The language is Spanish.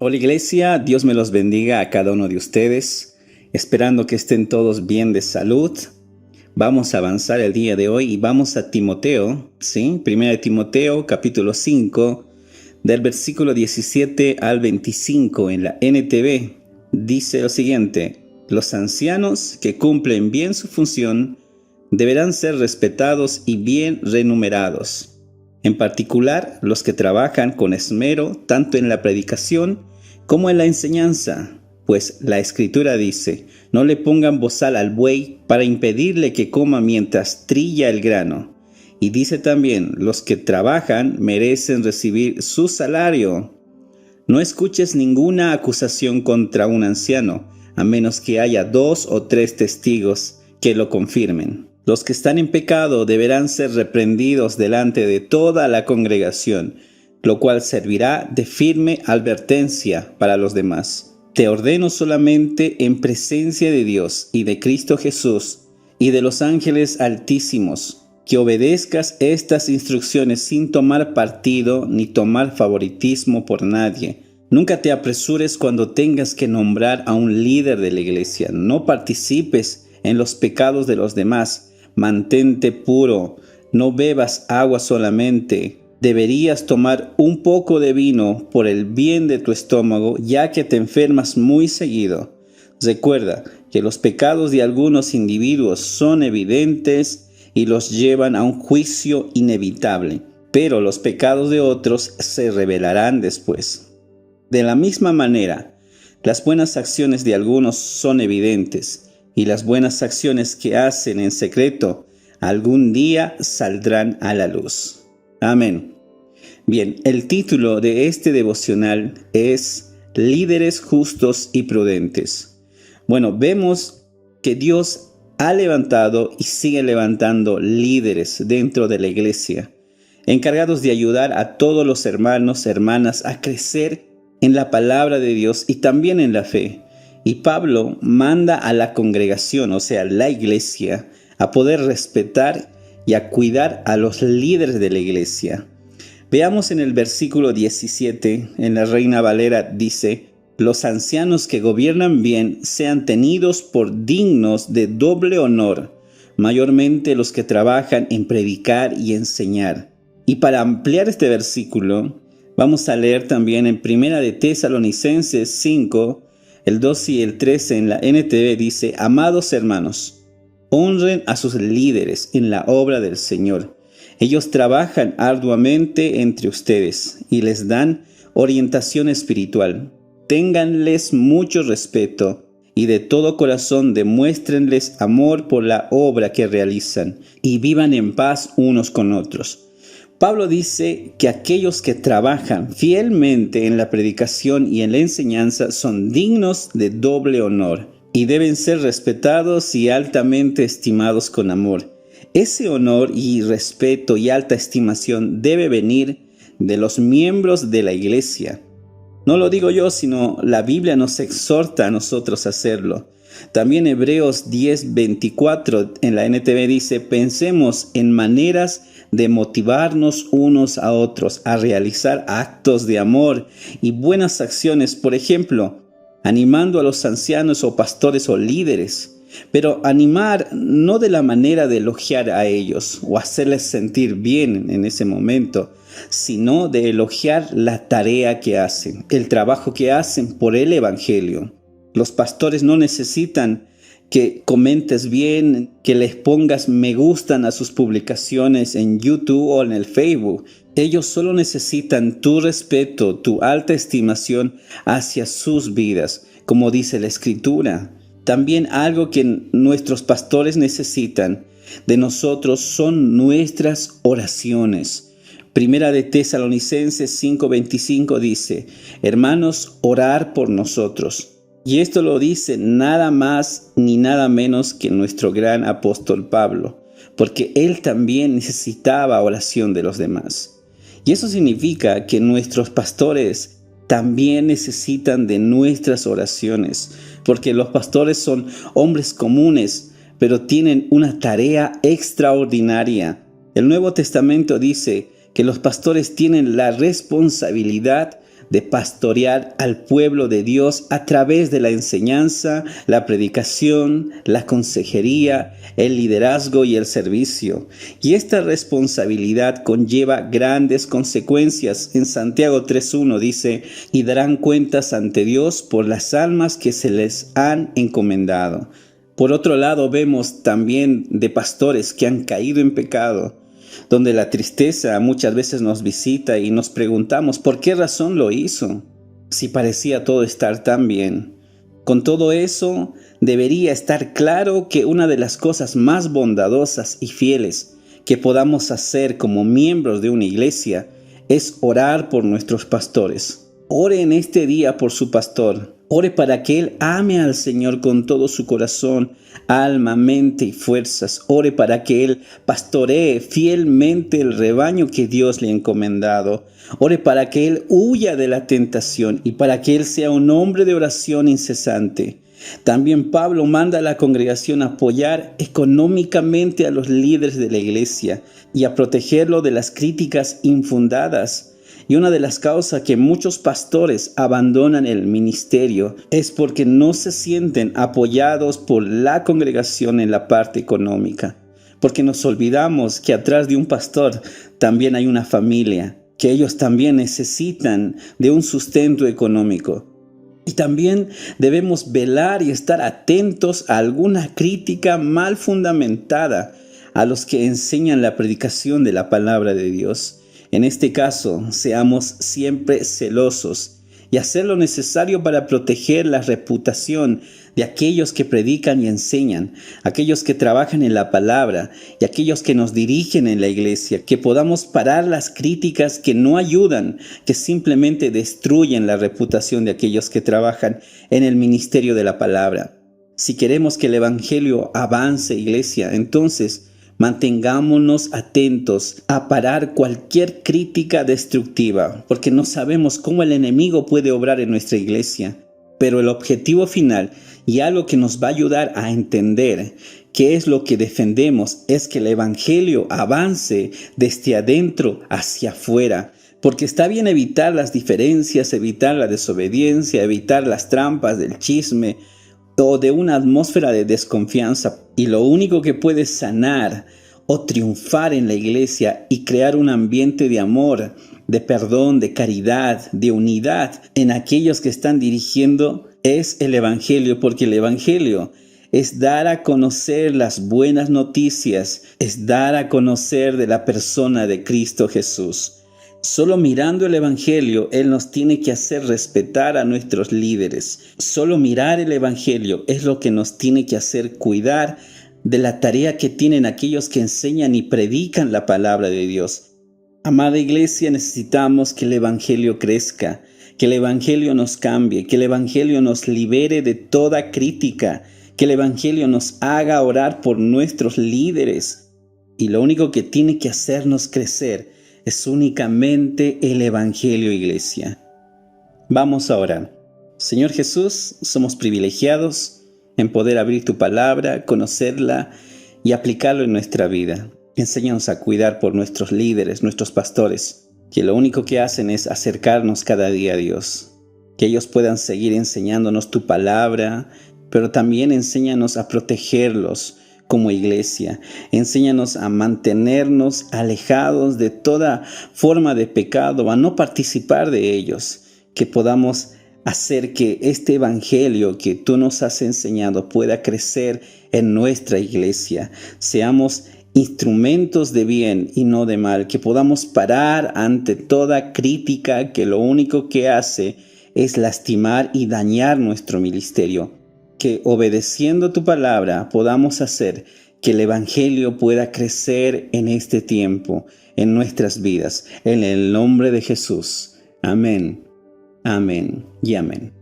Hola Iglesia, Dios me los bendiga a cada uno de ustedes, esperando que estén todos bien de salud. Vamos a avanzar el día de hoy y vamos a Timoteo, ¿sí? Primera de Timoteo, capítulo 5, del versículo 17 al 25 en la NTV. Dice lo siguiente: los ancianos que cumplen bien su función deberán ser respetados y bien remunerados. En particular, los que trabajan con esmero tanto en la predicación como en la enseñanza, pues la Escritura dice: no le pongan bozal al buey para impedirle que coma mientras trilla el grano. Y dice también: los que trabajan merecen recibir su salario. No escuches ninguna acusación contra un anciano, a menos que haya 2 o 3 testigos que lo confirmen. Los que están en pecado deberán ser reprendidos delante de toda la congregación, lo cual servirá de firme advertencia para los demás. Te ordeno solamente en presencia de Dios y de Cristo Jesús y de los ángeles altísimos, que obedezcas estas instrucciones sin tomar partido ni tomar favoritismo por nadie. Nunca te apresures cuando tengas que nombrar a un líder de la iglesia. No participes en los pecados de los demás. Mantente puro, no bebas agua solamente. Deberías tomar un poco de vino por el bien de tu estómago, ya que te enfermas muy seguido. Recuerda que los pecados de algunos individuos son evidentes y los llevan a un juicio inevitable, pero los pecados de otros se revelarán después. De la misma manera, las buenas acciones de algunos son evidentes, y las buenas acciones que hacen en secreto algún día saldrán a la luz. Amén. Bien, el título de este devocional es Líderes justos y prudentes. Bueno, vemos que Dios ha levantado y sigue levantando líderes dentro de la iglesia, encargados de ayudar a todos los hermanos, hermanas a crecer en la palabra de Dios y también en la fe. Y Pablo manda a la congregación, o sea, la iglesia, a poder respetar y a cuidar a los líderes de la iglesia. Veamos en el versículo 17, en la Reina Valera dice: los ancianos que gobiernan bien sean tenidos por dignos de doble honor, mayormente los que trabajan en predicar y enseñar. Y para ampliar este versículo, vamos a leer también en Primera de Tesalonicenses 5, el 2 y el 13 en la NTV dice: amados hermanos, honren a sus líderes en la obra del Señor. Ellos trabajan arduamente entre ustedes y les dan orientación espiritual. Ténganles mucho respeto y de todo corazón demuéstrenles amor por la obra que realizan y vivan en paz unos con otros. Pablo dice que aquellos que trabajan fielmente en la predicación y en la enseñanza son dignos de doble honor y deben ser respetados y altamente estimados con amor. Ese honor y respeto y alta estimación debe venir de los miembros de la iglesia. No lo digo yo, sino la Biblia nos exhorta a nosotros a hacerlo. También Hebreos 10:24 en la NTV dice: pensemos en maneras de motivarnos unos a otros a realizar actos de amor y buenas acciones, por ejemplo, animando a los ancianos o pastores o líderes, pero animar no de la manera de elogiar a ellos o hacerles sentir bien en ese momento, sino de elogiar la tarea que hacen, el trabajo que hacen por el Evangelio. Los pastores no necesitan que comentes bien, que les pongas me gustan a sus publicaciones en YouTube o en el Facebook. Ellos solo necesitan tu respeto, tu alta estimación hacia sus vidas, como dice la Escritura. También algo que nuestros pastores necesitan de nosotros son nuestras oraciones. Primera de Tesalonicenses 5:25 dice: hermanos, orar por nosotros. Y esto lo dice nada más ni nada menos que nuestro gran apóstol Pablo, porque él también necesitaba oración de los demás. Y eso significa que nuestros pastores también necesitan de nuestras oraciones, porque los pastores son hombres comunes, pero tienen una tarea extraordinaria. El Nuevo Testamento dice que los pastores tienen la responsabilidad de pastorear al pueblo de Dios a través de la enseñanza, la predicación, la consejería, el liderazgo y el servicio. Y esta responsabilidad conlleva grandes consecuencias. En Santiago 3:1 dice: y darán cuentas ante Dios por las almas que se les han encomendado. Por otro lado, vemos también de pastores que han caído en pecado, donde la tristeza muchas veces nos visita y nos preguntamos por qué razón lo hizo, si parecía todo estar tan bien. Con todo eso, debería estar claro que una de las cosas más bondadosas y fieles que podamos hacer como miembros de una iglesia es orar por nuestros pastores. Ore en este día por su pastor. Ore para que él ame al Señor con todo su corazón, alma, mente y fuerzas. Ore para que él pastoree fielmente el rebaño que Dios le ha encomendado. Ore para que él huya de la tentación y para que él sea un hombre de oración incesante. También Pablo manda a la congregación a apoyar económicamente a los líderes de la iglesia y a protegerlo de las críticas infundadas. Y una de las causas que muchos pastores abandonan el ministerio es porque no se sienten apoyados por la congregación en la parte económica. Porque nos olvidamos que atrás de un pastor también hay una familia, que ellos también necesitan de un sustento económico. Y también debemos velar y estar atentos a alguna crítica mal fundamentada a los que enseñan la predicación de la palabra de Dios. En este caso, seamos siempre celosos y hacer lo necesario para proteger la reputación de aquellos que predican y enseñan, aquellos que trabajan en la palabra y aquellos que nos dirigen en la iglesia, que podamos parar las críticas que no ayudan, que simplemente destruyen la reputación de aquellos que trabajan en el ministerio de la palabra. Si queremos que el evangelio avance, iglesia, entonces mantengámonos atentos a parar cualquier crítica destructiva, porque no sabemos cómo el enemigo puede obrar en nuestra iglesia. Pero el objetivo final y algo que nos va a ayudar a entender qué es lo que defendemos es que el evangelio avance desde adentro hacia afuera. Porque está bien evitar las diferencias, evitar la desobediencia, evitar las trampas del chisme o de una atmósfera de desconfianza. Y lo único que puede sanar o triunfar en la iglesia y crear un ambiente de amor, de perdón, de caridad, de unidad en aquellos que están dirigiendo es el evangelio, porque el evangelio es dar a conocer las buenas noticias, es dar a conocer de la persona de Cristo Jesús. Solo mirando el evangelio, Él nos tiene que hacer respetar a nuestros líderes. Solo mirar el evangelio es lo que nos tiene que hacer cuidar de la tarea que tienen aquellos que enseñan y predican la palabra de Dios. Amada iglesia, necesitamos que el evangelio crezca, que el evangelio nos cambie, que el evangelio nos libere de toda crítica, que el evangelio nos haga orar por nuestros líderes. Y lo único que tiene que hacernos crecer es únicamente el evangelio, iglesia. Vamos a orar. Señor Jesús, somos privilegiados en poder abrir tu palabra, conocerla y aplicarlo en nuestra vida. Enséñanos a cuidar por nuestros líderes, nuestros pastores, que lo único que hacen es acercarnos cada día a Dios. Que ellos puedan seguir enseñándonos tu palabra, pero también enséñanos a protegerlos como iglesia. Enséñanos a mantenernos alejados de toda forma de pecado, a no participar de ellos. Que podamos hacer que este evangelio que tú nos has enseñado pueda crecer en nuestra iglesia. Seamos instrumentos de bien y no de mal, que podamos parar ante toda crítica que lo único que hace es lastimar y dañar nuestro ministerio. Que obedeciendo tu palabra podamos hacer que el evangelio pueda crecer en este tiempo, en nuestras vidas, en el nombre de Jesús. Amén, amén y amén.